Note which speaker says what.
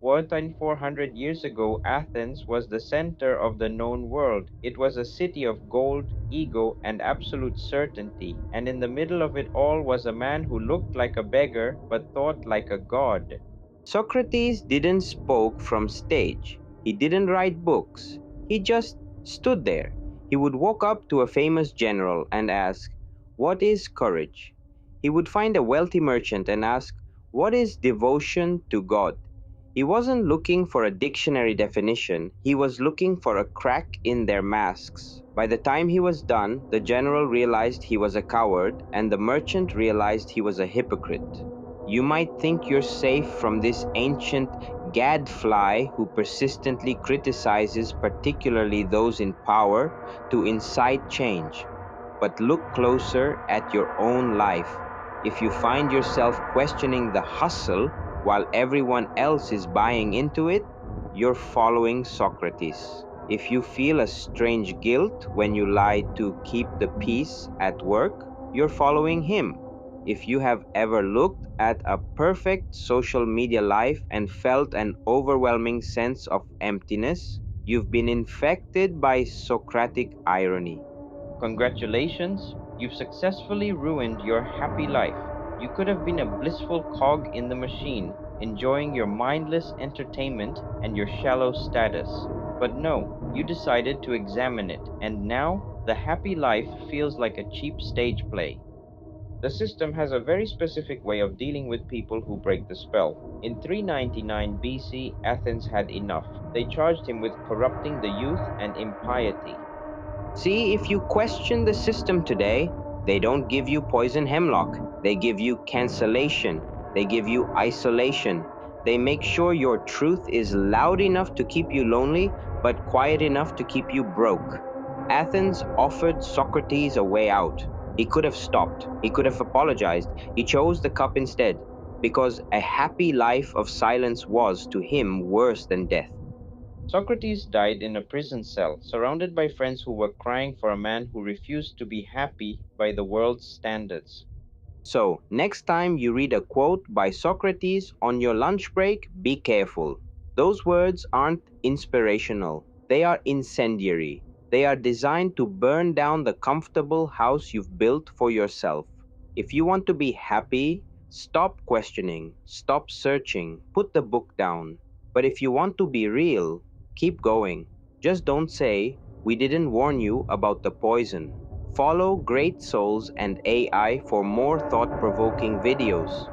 Speaker 1: More than 400 years ago, Athens was the center of the known world. It was a city of gold, ego, and absolute certainty. And in the middle of it all was a man who looked like a beggar but thought like a god.
Speaker 2: Socrates didn't spoke from stage. He didn't write books. He just stood there. He would walk up to a famous general and ask, "What is courage?" He would find a wealthy merchant and ask, "What is devotion to God?" He wasn't looking for a dictionary definition. He was looking for a crack in their masks. By the time he was done, the general realized he was a coward, and the merchant realized he was a hypocrite. You might think you're safe from this ancient gadfly who persistently criticizes particularly those in power to incite change. But look closer at your own life. If you find yourself questioning the hustle while everyone else is buying into it, you're following Socrates. If you feel a strange guilt when you lie to keep the peace at work, you're following him. If you have ever looked at a perfect social media life and felt an overwhelming sense of emptiness, you've been infected by Socratic irony.
Speaker 1: Congratulations, you've successfully ruined your happy life. You could have been a blissful cog in the machine, enjoying your mindless entertainment and your shallow status. But no, you decided to examine it, and now the happy life feels like a cheap stage play. The system has a very specific way of dealing with people who break the spell. In 399 BC, Athens had enough. They charged him with corrupting the youth and impiety.
Speaker 2: See, if you question the system today, they don't give you poison hemlock. They give you cancellation. They give you isolation. They make sure your truth is loud enough to keep you lonely, but quiet enough to keep you broke. Athens offered Socrates a way out. He could have stopped. He could have apologized. He chose the cup instead, because a happy life of silence was, to him, worse than death.
Speaker 1: Socrates died in a prison cell, surrounded by friends who were crying for a man who refused to be happy by the world's standards.
Speaker 2: So, next time you read a quote by Socrates on your lunch break, be careful. Those words aren't inspirational, they are incendiary. They are designed to burn down the comfortable house you've built for yourself. If you want to be happy, stop questioning, stop searching, put the book down. But if you want to be real, keep going. Just don't say, "We didn't warn you about the poison." Follow Great Souls and AI for more thought provoking videos.